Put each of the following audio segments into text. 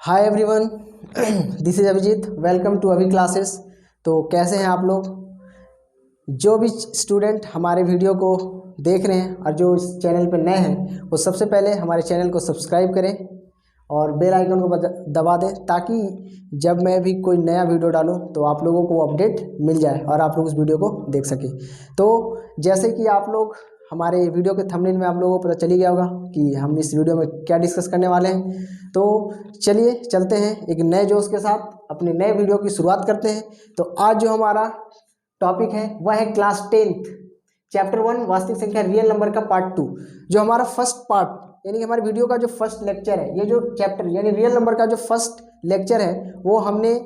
Hi everyone, this is Abhijeet. Welcome to Abhi classes. तो कैसे हैं आप लोग? जो भी स्टूडेंट हमारे वीडियो को देख रहे हैं और जो इस चैनल पर नए हैं वो सबसे पहले हमारे चैनल को सब्सक्राइब करें और बेल आइकन को दबा दें ताकि जब मैं भी कोई नया वीडियो डालूं तो आप लोगों को अपडेट मिल जाए और आप लोग उस वीडियो को देख सकें। तो जैसे कि आप लोग हमारे वीडियो के थंबनेल में आप लोगों को पता चल ही गया होगा कि हम इस वीडियो में क्या डिस्कस करने वाले हैं। तो चलिए चलते हैं एक नए जोश के साथ अपने नए वीडियो की शुरुआत करते हैं। तो आज जो हमारा टॉपिक है वह है क्लास 10th चैप्टर 1 वास्तविक संख्या रियल नंबर का पार्ट 2। जो हमारा फर्स्ट पार्ट यानी कि हमारे वीडियो का जो फर्स्ट लेक्चर है, ये जो चैप्टर यानी रियल नंबर का जो फर्स्ट लेक्चर है वो हमने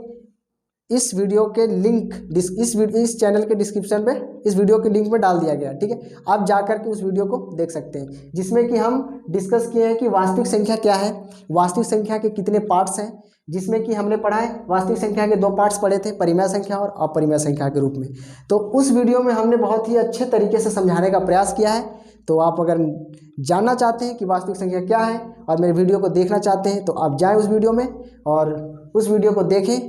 इस वीडियो के लिंक इस चैनल के डिस्क्रिप्शन पे इस वीडियो के लिंक में डाल दिया गया, ठीक है। आप जा कर के उस वीडियो को देख सकते हैं जिसमें कि हम डिस्कस किए हैं कि वास्तविक संख्या क्या है, वास्तविक संख्या के कितने पार्ट्स हैं, जिसमें कि हमने पढ़ा है वास्तविक संख्या के 2 पार्ट्स पढ़े थे, परिमेय संख्या और अपरिमेय संख्या के रूप में। तो उस वीडियो में हमने बहुत ही अच्छे तरीके से समझाने का प्रयास किया है। तो आप अगर जानना चाहते हैं कि वास्तविक संख्या क्या है और मेरे वीडियो को देखना चाहते हैं तो आप जाएँ उस वीडियो में और उस वीडियो को देखें,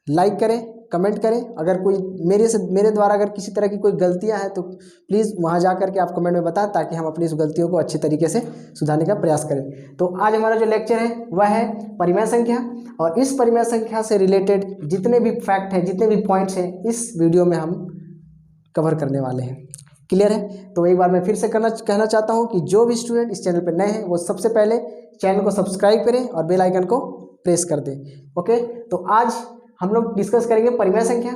लाइक करें, कमेंट करें। अगर कोई मेरे द्वारा अगर किसी तरह की कोई गलतियां हैं तो प्लीज़ वहां जा कर के आप कमेंट में बताएं ताकि हम अपनी इस गलतियों को अच्छे तरीके से सुधारने का प्रयास करें। तो आज हमारा जो लेक्चर है वह है परिमेय संख्या और इस परिमेय संख्या से रिलेटेड जितने भी फैक्ट हैं, जितने भी पॉइंट्स हैं, इस वीडियो में हम कवर करने वाले हैं। क्लियर है? तो एक बार मैं फिर से कहना चाहता हूँ कि जो भी स्टूडेंट इस चैनल पर नए हैं वो सबसे पहले चैनल को सब्सक्राइब करें और बेल आइकन को प्रेस कर दें। ओके, तो आज हम लोग डिस्कस करेंगे परिमेय संख्या।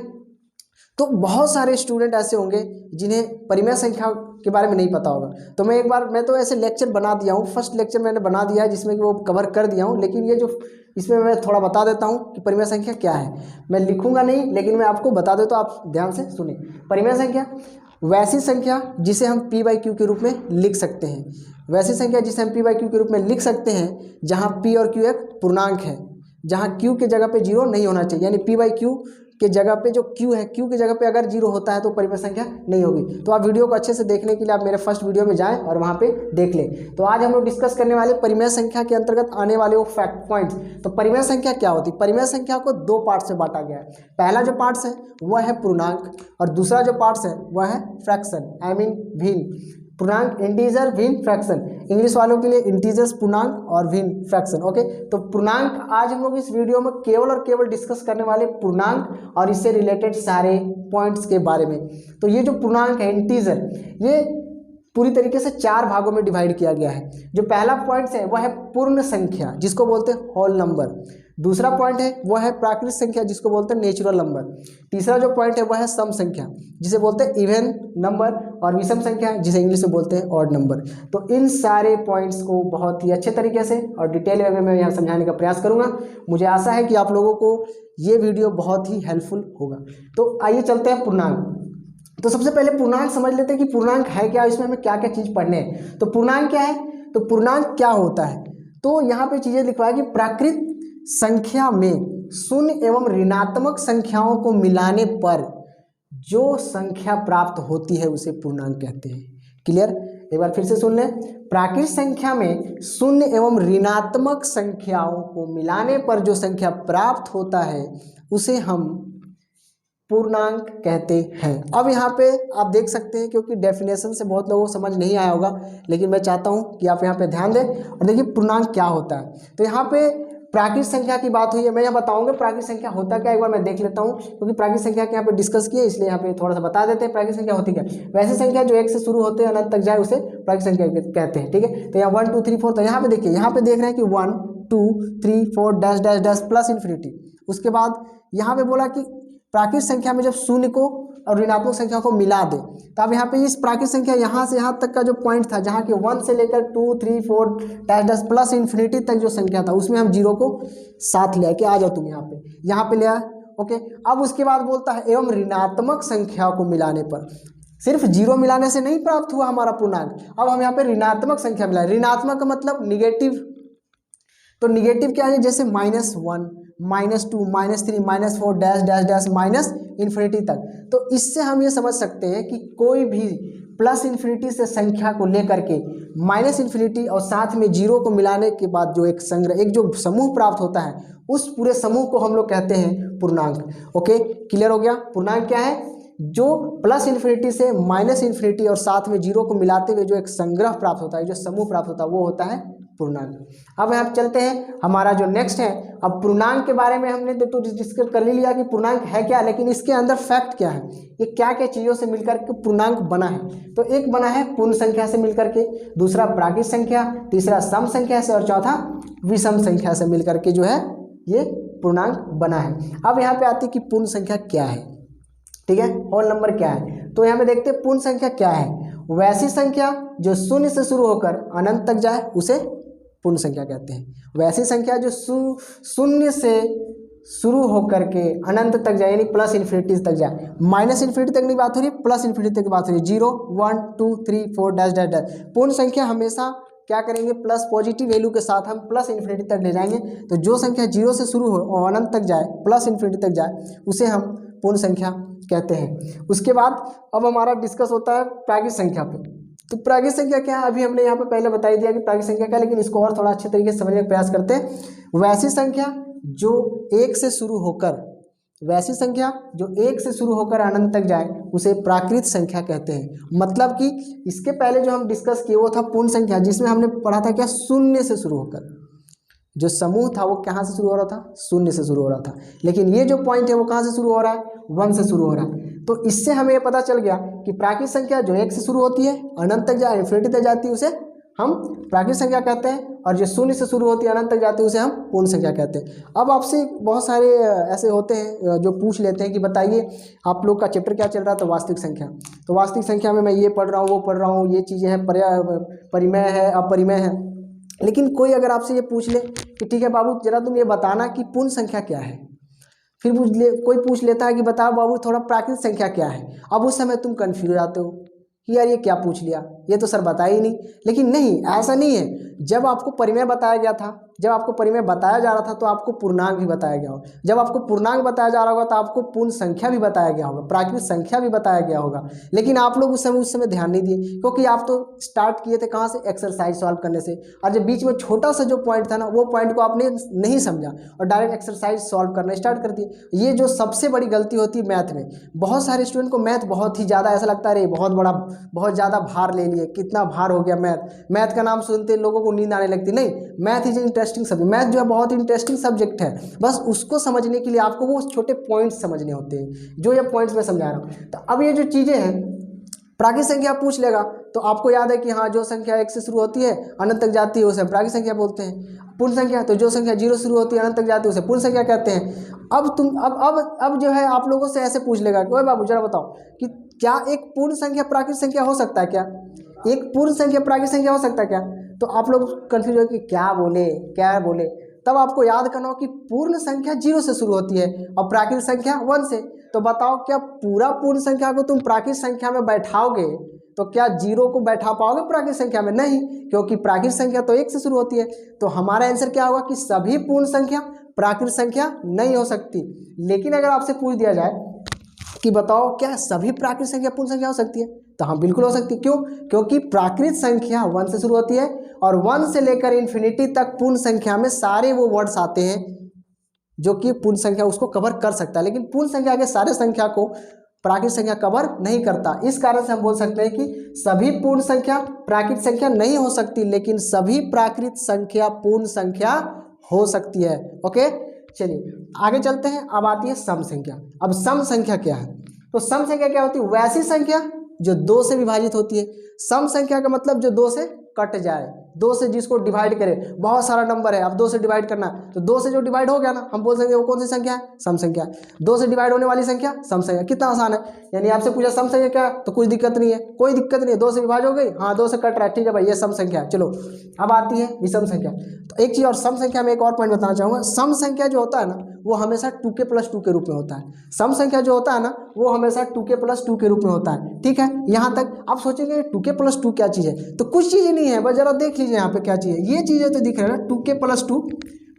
तो बहुत सारे स्टूडेंट ऐसे होंगे जिन्हें परिमेय संख्या के बारे में नहीं पता होगा। तो मैं तो ऐसे लेक्चर बना दिया हूँ, फर्स्ट लेक्चर मैंने बना दिया है जिसमें कि वो कवर कर दिया हूँ, लेकिन ये जो इसमें मैं थोड़ा बता देता हूँ कि परिमेय संख्या क्या है। मैं लिखूंगा नहीं लेकिन मैं आपको बता देता हूँ, आप ध्यान से सुने। परिमेय संख्या वैसी संख्या जिसे हम p/q के रूप में लिख सकते हैं, वैसी संख्या जिसे हम p/q के रूप में लिख सकते हैं जहाँ p और q एक पूर्णांक है, जहाँ q के जगह पे 0 नहीं होना चाहिए। यानी p/q के जगह पे जो q है, q के जगह पे अगर 0 होता है तो परिमेय संख्या नहीं होगी। तो आप वीडियो को अच्छे से देखने के लिए आप मेरे फर्स्ट वीडियो में जाएं और वहाँ पे देख लें। तो आज हम लोग डिस्कस करने वाले परिमेय संख्या के अंतर्गत आने वाले वो फैक्ट पॉइंट्स। तो परिमेय संख्या क्या होती है? परिमेय संख्या को 2 पार्ट से बांटा गया है। पहला जो पार्ट्स है वह है पूर्णांक और दूसरा जो पार्ट्स है वह है फ्रैक्शन, आई मीन भिन्न। पूर्णांक इंटीजर, भिन्न फ्रैक्शन। इंग्लिश वालों के लिए इंटीजर्स पूर्णांक और भिन्न फ्रैक्शन। ओके, तो पूर्णांक आज हम लोग इस वीडियो में केवल और केवल डिस्कस करने वाले पूर्णांक और इससे रिलेटेड सारे पॉइंट्स के बारे में। तो ये जो पूर्णांक है इंटीजर, ये पूरी तरीके से 4 भागों में डिवाइड किया गया है। जो पहला पॉइंट है वह है पूर्ण संख्या जिसको बोलते हैं होल नंबर। दूसरा पॉइंट है वह है प्राकृत संख्या जिसको बोलते हैं नेचुरल नंबर। तीसरा जो पॉइंट है वह है सम संख्या जिसे बोलते हैं इवन नंबर और विषम संख्या जिसे इंग्लिश में बोलते हैं ऑड नंबर। तो इन सारे पॉइंट्स को बहुत ही अच्छे तरीके से और डिटेल में मैं यहाँ समझाने का प्रयास करूँगा। मुझे आशा है कि आप लोगों को ये वीडियो बहुत ही हेल्पफुल होगा। तो आइए चलते हैं पूर्णांक। तो सबसे पहले पूर्णांक समझ लेते हैं कि पूर्णांक है क्या, इसमें हमें क्या क्या चीज़ पढ़ने हैं। तो पूर्णांक क्या है? तो पूर्णांक क्या होता है? तो यहाँ पे चीज़ें लिखवा है कि प्राकृत संख्या में शून्य एवं ऋणात्मक संख्याओं को मिलाने पर जो संख्या प्राप्त होती है उसे पूर्णांक कहते हैं। क्लियर? एक बार फिर से सुन लें। प्राकृत संख्या में शून्य एवं ऋणात्मक संख्याओं को मिलाने पर जो संख्या प्राप्त होता है उसे हम पूर्णांक कहते हैं। अब यहाँ पे आप देख सकते हैं क्योंकि डेफिनेशन से बहुत लोगों को समझ नहीं आया होगा, लेकिन मैं चाहता हूँ कि आप यहाँ पे ध्यान दें और देखिए पूर्णांक क्या होता है। तो यहाँ पे प्राकृत संख्या की बात हुई है, मैं यहाँ बताऊंगा प्राकृत संख्या होता क्या, एक बार मैं देख लेता हूँ क्योंकि प्राकृत संख्या के यहाँ पे डिस्कस किए इसलिए यहाँ पे थोड़ा सा बता देते हैं प्राकृत संख्या होती क्या। वैसी संख्या जो 1 से शुरू होते हैं अनंत तक जाए उसे प्राकृत संख्या कहते हैं, ठीक है। तो यहाँ 1 2 3 4, तो यहाँ पे देखिए, यहाँ पे देख रहे हैं कि 1 2 3 4 dash dash dash plus infinity. उसके बाद यहाँ पे बोला कि प्राकृत संख्या में जब शून्य को और ऋणात्मक संख्या को मिला दे, तो अब यहाँ पे इस प्राकृत संख्या यहाँ से यहाँ तक का जो पॉइंट था, जहाँ कि 1 से लेकर 2 3 4 डैश डैश प्लस इन्फिनिटी तक जो संख्या था उसमें हम 0 को साथ ले आए कि आ जाओ तुम यहाँ पे ले आए। ओके, अब उसके बाद बोलता है एवं ऋणात्मक संख्या को मिलाने पर। सिर्फ 0 मिलाने से नहीं प्राप्त हुआ हमारा पूर्णांक, अब हम यहाँ पे ऋणात्मक संख्या मिलाए। ऋणात्मक का मतलब निगेटिव। तो निगेटिव क्या है? जैसे -1 -2 -3 -4 dash dash dash minus infinity तक। तो इससे हम ये समझ सकते हैं कि कोई भी प्लस इन्फिनिटी से संख्या को लेकर के माइनस इन्फिनिटी और साथ में जीरो को मिलाने के बाद जो एक संग्रह, एक जो समूह प्राप्त होता है, उस पूरे समूह को हम लोग कहते हैं पूर्णांक। ओके, क्लियर हो गया। पूर्णांक क्या है? जो प्लस इन्फिनिटी से माइनस इन्फिनिटी और साथ में जीरो को मिलाते हुए जो एक संग्रह प्राप्त होता है, जो समूह प्राप्त होता है, वो होता है पूर्णांक। अब यहाँ चलते हैं, हमारा जो नेक्स्ट है, अब पूर्णांक के बारे में हमने तो डिस्कस कर लिया कि पूर्णांक है क्या, लेकिन इसके अंदर फैक्ट क्या है, ये क्या क्या चीज़ों से मिलकर के पूर्णांक बना है। तो एक बना है पूर्ण संख्या से मिलकर के, दूसरा प्राकृत संख्या, तीसरा सम संख्या से और चौथा विषम संख्या से मिलकर के जो है ये पूर्णांक बना है। अब यहाँ पे आती है कि पूर्ण संख्या क्या है, ठीक है, होल नंबर क्या है। तो यहाँ पे देखते हैं पूर्ण संख्या क्या है। वैसी संख्या जो शून्य से शुरू होकर अनंत तक जाए उसे पूर्ण संख्या कहते हैं। वैसी संख्या जो शून्य से शुरू होकर के अनंत तक जाए, यानी प्लस इन्फिनिटी तक जाए, माइनस इन्फिनिटी तक नहीं बात हो रही, प्लस इन्फिनिटी तक बात हो रही है। 0 1 2 3 4 डैश डैश डैश। पूर्ण संख्या हमेशा क्या करेंगे, प्लस पॉजिटिव वैल्यू के साथ हम प्लस इन्फिनिटी तक ले जाएंगे। तो जो संख्या 0 से शुरू हो और अनंत तक जाए, प्लस इन्फिनिटी तक जाए, उसे हम पूर्ण संख्या कहते हैं। उसके बाद अब हमारा डिस्कस होता है प्राकृत संख्या पे। तो प्राकृत संख्या क्या है, अभी हमने यहाँ पे पहले बता ही दिया कि प्राकृत संख्या क्या है, लेकिन इसको और थोड़ा अच्छे तरीके से समझने का प्रयास करते हैं। वैसी संख्या जो 1 से शुरू होकर, वैसी संख्या जो 1 से शुरू होकर अनंत तक जाए उसे प्राकृत संख्या कहते हैं। मतलब कि इसके पहले जो हम डिस्कस किए वो था पूर्ण संख्या, जिसमें हमने पढ़ा था क्या, शून्य से शुरू होकर जो समूह था वो कहाँ से शुरू हो रहा था, शून्य से शुरू हो रहा था। लेकिन ये जो पॉइंट है वो कहाँ से शुरू हो रहा है, 1 से शुरू हो रहा है। तो इससे हमें ये पता चल गया कि प्राकृत संख्या जो 1 से शुरू होती है अनंत तक जाए, इन्फिनिटी तक जाती है, उसे हम प्राकृत संख्या कहते हैं, और जो शून्य से शुरू होती है अनंत तक जाती है उसे हम पूर्ण संख्या कहते हैं। अब आपसे बहुत सारे ऐसे होते हैं जो पूछ लेते हैं कि बताइए आप लोग का चैप्टर क्या चल रहा है, तो वास्तविक संख्या। तो वास्तविक संख्या में मैं ये पढ़ रहा हूँ, वो पढ़ रहा हूँ, ये चीज़ें हैं, परिमेय है, अपरिमेय है। लेकिन कोई अगर आपसे ये पूछ ले कि ठीक है बाबू जरा तुम ये बताना कि पूर्ण संख्या क्या है, फिर कोई पूछ लेता है कि बताओ बाबू थोड़ा प्राकृत संख्या क्या है। अब उस समय तुम कन्फ्यूज हो जाते हो कि यार ये क्या पूछ लिया, ये तो सर बताया ही नहीं। लेकिन नहीं, ऐसा नहीं है। जब आपको परिमेय बताया गया था, जब आपको परिमेय बताया जा रहा था तो आपको पूर्णांक भी बताया गया होगा। जब आपको पूर्णांक बताया जा रहा होगा तो आपको पूर्ण संख्या भी बताया गया होगा, प्राकृत संख्या भी बताया गया होगा। लेकिन आप लोग उस समय ध्यान नहीं दिए, क्योंकि आप तो स्टार्ट किए थे कहाँ से, एक्सरसाइज सॉल्व करने से। और जब बीच में छोटा सा जो पॉइंट था ना, वो पॉइंट को आपने नहीं समझा और डायरेक्ट एक्सरसाइज सॉल्व करना स्टार्ट कर दिए। ये जो सबसे बड़ी गलती होती है मैथ में। बहुत सारे स्टूडेंट को मैथ बहुत ही ज़्यादा ऐसा लगता है अरे बहुत ज़्यादा भार ले लिए, कितना भार हो गया मैथ। मैथ का नाम सुनते लोगों को नींद आने लगती। नहीं, math is interesting subject. Math जो है बहुत इंटरेस्टिंग सब्जेक्ट है। बस उसको समझने के लिए आपको वो छोटे पॉइंट्स समझने होते हैं, जो ये पॉइंट्स मैं समझा रहा हूँ। तो अब ये जो चीज़ें हैं, प्राकृत संख्या पूछ लेगा तो आपको याद है कि हाँ जो संख्या 1 से शुरू होती है अनंत तक जाती है उसे प्राकृत संख्या बोलते हैं। पूर्ण संख्या तो जो संख्या 0 से शुरू होती है अनंत तक जाती है उसे पूर्ण संख्या कहते हैं। अब जो है आप लोगों से ऐसे पूछ लेगा कि ओए बाबू जरा बताओ कि क्या एक पूर्ण संख्या प्राकृत संख्या हो सकता है क्या, एक पूर्ण संख्या प्राकृत संख्या हो सकता है क्या। तो आप लोग कंफ्यूज हो कि क्या बोले। तब आपको याद करना हो कि पूर्ण संख्या 0 से शुरू होती है और प्राकृत संख्या 1 से। तो बताओ क्या पूरा पूर्ण संख्या को तुम प्राकृत संख्या में बैठाओगे तो क्या 0 को बैठा पाओगे प्राकृत संख्या में? नहीं, क्योंकि प्राकृत संख्या तो 1 से शुरू होती है। तो हमारा आंसर क्या होगा कि सभी पूर्ण संख्या प्राकृत संख्या नहीं हो सकती। लेकिन अगर आपसे पूछ दिया जाए कि बताओ क्या सभी प्राकृत संख्या पूर्ण संख्या हो सकती है, तो हाँ बिल्कुल हो सकती है। क्यों? क्योंकि प्राकृत संख्या 1 से शुरू होती है और 1 से लेकर इन्फिनिटी तक पूर्ण संख्या में सारे वो वर्ड्स आते हैं जो कि पूर्ण संख्या उसको कवर कर सकता है। लेकिन पूर्ण संख्या के सारे संख्या को प्राकृत संख्या कवर नहीं करता। इस कारण से हम बोल सकते हैं कि सभी पूर्ण संख्या प्राकृत संख्या नहीं हो सकती, लेकिन सभी प्राकृत संख्या पूर्ण संख्या हो सकती है। ओके, चलिए आगे चलते हैं। अब आती है सम संख्या। अब सम संख्या क्या है? तो सम संख्या क्या होती है? वैसी संख्या जो 2 से विभाजित होती है। सम संख्या का मतलब जो 2 से कट जाए, 2 से जिसको डिवाइड करे। बहुत सारा नंबर है, अब 2 से डिवाइड करना है तो 2 से जो डिवाइड हो गया ना, हम बोल सकते हैं वो कौन सी संख्या है? सम संख्या। 2 से डिवाइड होने वाली संख्या सम संख्या। कितना आसान है। यानी आपसे पूछा सम संख्या क्या है, तो कुछ दिक्कत नहीं है, कोई दिक्कत नहीं है। 2 से विभाजित हो गई, हाँ 2 से कट रहा है, ठीक है भाई, ये सम संख्या है। चलो अब आती है विषम संख्या। तो एक चीज़ और, सम संख्या में एक और पॉइंट बताना चाहूँगा। सम संख्या जो होता है ना वो हमेशा 2k + 2 के रूप में होता है। सम संख्या जो होता है ना वो हमेशा 2k + 2 के रूप में होता है। ठीक है, यहाँ तक आप सोचेंगे 2k + 2 क्या चीज़ है, तो कुछ चीज़ें नहीं है, बस जरा देख लीजिए यहाँ पे क्या चीज़ है। ये चीज़ें तो दिख रहा है ना, 2k + 2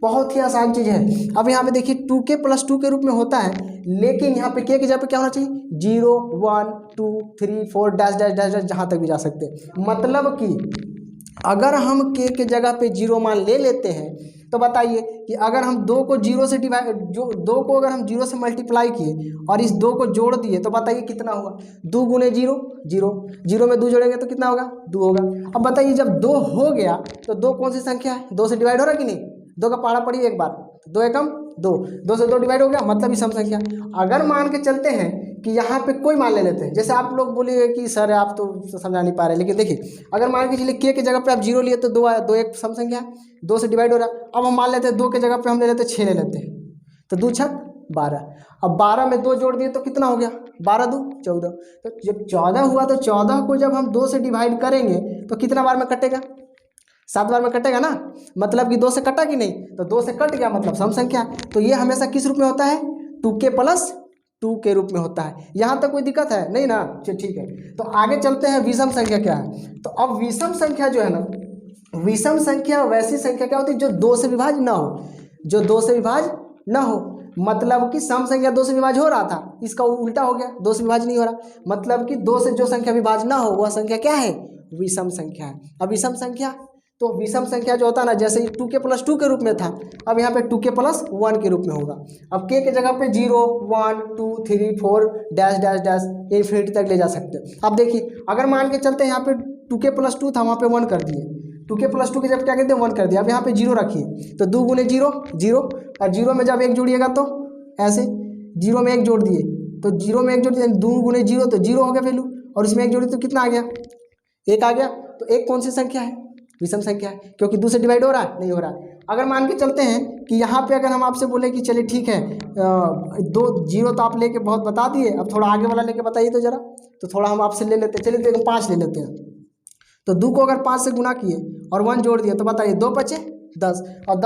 बहुत ही आसान चीज़ है। अब यहाँ पे देखिए 2k + 2 के रूप में होता है, लेकिन यहाँ पे k की जगह पे क्या होना चाहिए, 0 1 2 3 4 डैश डैश डैश डैश जहाँ तक भी जा सकते हैं। मतलब कि अगर हम k के जगह पे 0 मान ले लेते हैं तो बताइए कि अगर हम 2 को 0 से डिवाइड, जो 2 को अगर हम 0 से मल्टीप्लाई किए और इस 2 को जोड़ दिए तो बताइए कितना हुआ, 2 × 0 0, 0 में 2 जोड़ेंगे तो कितना होगा, 2 होगा। अब बताइए जब 2 हो गया तो 2 कौन सी संख्या है, 2 से डिवाइड हो रहा कि नहीं, 2 का पहाड़ा पड़ी एक बार, 2 एकम 2, 2 से 2 डिवाइड हो गया, मतलब ये सम संख्या। अगर मान के चलते हैं कि यहाँ पे कोई मान ले लेते हैं, जैसे आप लोग बोलिए कि सर आप तो समझा नहीं पा रहे, लेकिन देखिए अगर मान के चलिए k की जगह पे आप 0 लिए तो 2 आया, 2 एक सम संख्या है, 2 से डिवाइड हो रहा है। अब हम मान लेते हैं 2 की जगह पे हम ले लेते हैं 6 ले लेते हैं, तो 2 × 6 12। अब 12 में 2 जोड़ दिए तो कितना हो गया, 12 × 2 14। तो जब 14 हुआ तो 14 को जब हम 2 से डिवाइड करेंगे तो कितना बार में कटेगा, 7 बार में कटेगा ना, मतलब कि 2 से कटा कि नहीं, तो 2 से कट गया मतलब सम संख्या। तो ये हमेशा किस रूप में होता है, 2k + 2 के रूप में होता है। यहाँ तक कोई दिक्कत है नहीं ना, चलिए ठीक है। तो आगे चलते हैं, विषम संख्या क्या है। तो अब विषम संख्या जो है ना, विषम संख्या वैसी संख्या क्या होती है जो 2 से विभाज्य ना हो, जो 2 से विभाज्य ना हो। मतलब कि सम संख्या 2 से विभाज्य हो रहा था, इसका उल्टा हो गया, 2 से विभाज्य नहीं हो रहा, मतलब कि 2 से जो संख्या विभाज्य ना हो वह संख्या क्या है, विषम संख्या है। अब विषम संख्या, तो विषम संख्या जो होता है ना, जैसे 2k + 2 के रूप में था, अब यहाँ पे 2k + 1 के रूप में होगा। अब k के जगह पे 0 1 2 3 4 डैश डैश डैश इन्फिनिटी तक ले जा सकते हैं। अब देखिए अगर मान के चलते हैं यहाँ पे 2k + 2 था, वहाँ पे 1 कर दिए, 2k + 2 के जब क्या कहते हैं 1 कर दिया। अब यहाँ पे 0 रखिए, तो 2 × 0 0, और 0 में जब 1 जोड़िएगा तो ऐसे 0 में 1 जोड़ दिए, तो 0 में 1 जोड़ दिए 2 × 0 तो 0 हो गया वैल्यू, और उसमें 1 जोड़ी तो कितना आ गया, 1 आ गया। तो 1 कौन सी संख्या है, विषम संख्या है, क्योंकि 2 से डिवाइड हो रहा है, नहीं हो रहा है। अगर मान के चलते हैं कि यहाँ पे अगर हम आपसे बोले कि चलिए ठीक है, 2 0 तो आप लेके बहुत बता दिए, अब थोड़ा आगे वाला लेके बताइए तो ज़रा, तो थोड़ा हम आपसे ले लेते हैं, चलिए तो 5 ले लेते हैं। तो 2 को अगर 5 से गुना किए और 1 जोड़ दिया तो बताइए 2 × 5 = 10, और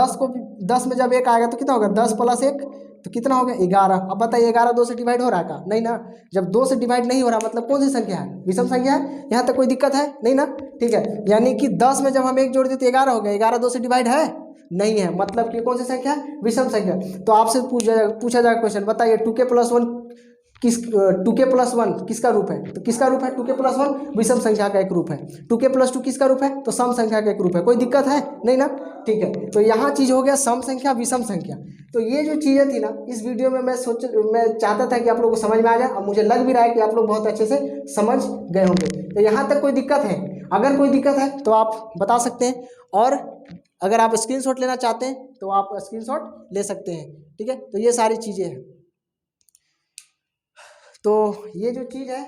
10 में जब 1 आएगा तो कितना होगा, 10 + 1 तो कितना हो गया, 11। अब बताइए 11 2 से डिवाइड हो रहा है का, नहीं ना। जब 2 से डिवाइड नहीं हो रहा मतलब कौन सी संख्या है, विषम संख्या है। यहाँ तक कोई दिक्कत है नहीं ना, ठीक है। यानी कि 10 में जब हम 1 जोड़ दें तो 11 हो गया, 11 2 से डिवाइड है नहीं है, मतलब कि कौन सी संख्या है, विषम संख्या। तो आपसे पूछा जाएगा क्वेश्चन, बताइए 2k + 1 2k + 1 किसका रूप है, तो किसका रूप है, 2k + 1 विषम संख्या का एक रूप है। 2k + 2 किसका रूप है, तो सम संख्या का एक रूप है। कोई दिक्कत है नहीं ना, ठीक है। तो यहाँ चीज़ हो गया सम संख्या विषम संख्या। तो ये जो चीज़ें थी ना, इस वीडियो में मैं चाहता था कि आप लोगों को समझ में आ जाए, और मुझे लग भी रहा है कि आप लोग बहुत अच्छे से समझ गए होंगे। तो यहाँ तक कोई दिक्कत है, अगर कोई दिक्कत है तो आप बता सकते हैं, और अगर आप स्क्रीनशॉट लेना चाहते हैं तो आप स्क्रीनशॉट ले सकते हैं, ठीक है। तो ये सारी चीज़ें हैं। तो ये जो चीज़ है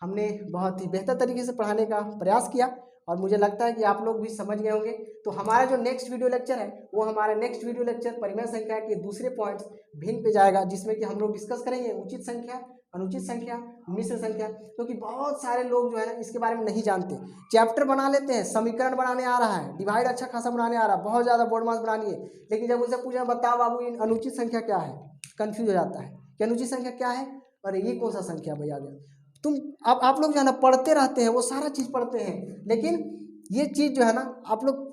हमने बहुत ही बेहतर तरीके से पढ़ाने का प्रयास किया, और मुझे लगता है कि आप लोग भी समझ गए होंगे। तो हमारा जो नेक्स्ट वीडियो लेक्चर है वो हमारा नेक्स्ट वीडियो लेक्चर परिमेय संख्या के दूसरे पॉइंट्स भिन्न पे जाएगा, जिसमें कि हम लोग डिस्कस करेंगे उचित संख्या, अनुचित संख्या, मिश्र संख्या। क्योंकि बहुत सारे लोग जो है ना इसके बारे में नहीं जानते, चैप्टर बना लेते हैं, समीकरण बनाने आ रहा है, डिवाइड अच्छा खासा बनाने आ रहा है, बहुत ज़्यादा बोर्ड मार्क्स बनानी है, लेकिन जब उनसे पूछा बताओ बाबू इन अनुचित संख्या क्या है, कन्फ्यूज हो जाता है कि अनुचित संख्या क्या है, अरे ये कौन सा संख्या भाई आ गया। तुम अब आप लोग जो है ना पढ़ते रहते हैं, वो सारा चीज़ पढ़ते हैं, लेकिन ये चीज़ जो है ना आप लोग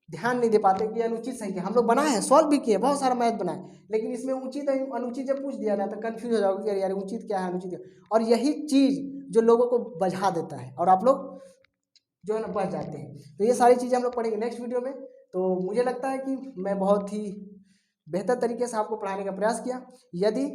ध्यान नहीं दे पाते कि अनुचित संख्या हम लोग बनाए हैं, सॉल्व भी किए, बहुत सारा मैथ बनाए, लेकिन इसमें उचित अनुचित जब पूछ दिया ना तो कन्फ्यूज हो जाओगे कि अरे यार उचित क्या है, अनुचित क्या है। और यही चीज़ जो लोगों को बझा देता है और आप लोग जो है ना बच जाते हैं। तो ये सारी चीज़ें हम लोग पढ़ेंगे नेक्स्ट वीडियो में। तो मुझे लगता है कि मैं बहुत ही बेहतर तरीके से आपको पढ़ाने का प्रयास किया। यदि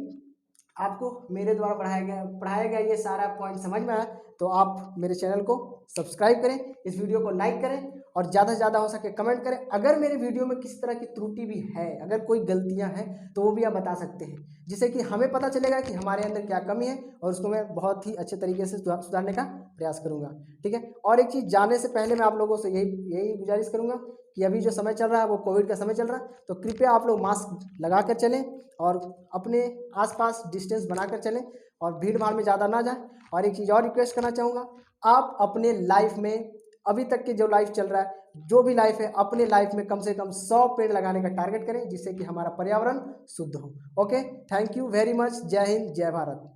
आपको मेरे द्वारा पढ़ाया गया ये सारा पॉइंट समझ में आया तो आप मेरे चैनल को सब्सक्राइब करें, इस वीडियो को लाइक करें, और ज़्यादा से ज़्यादा हो सके कमेंट करें। अगर मेरे वीडियो में किसी तरह की त्रुटि भी है, अगर कोई गलतियां हैं तो वो भी आप बता सकते हैं, जिससे कि हमें पता चलेगा कि हमारे अंदर क्या कमी है, और उसको मैं बहुत ही अच्छे तरीके से सुधारने का प्रयास करूँगा, ठीक है। और एक चीज़ जाने से पहले मैं आप लोगों से यही गुजारिश करूँगा कि अभी जो समय चल रहा है वो कोविड का समय चल रहा है, तो कृपया आप लोग मास्क लगा कर चलें और अपने आसपास डिस्टेंस बनाकर चलें, और भीड़ भाड़ में ज़्यादा ना जाएं। और एक चीज़ और रिक्वेस्ट करना चाहूँगा, आप अपने लाइफ में अभी तक के जो लाइफ चल रहा है, जो भी लाइफ है, अपने लाइफ में कम से कम 100 पेड़ लगाने का टारगेट करें, जिससे कि हमारा पर्यावरण शुद्ध हो। Okay, thank you very much. जय हिंद, जय भारत।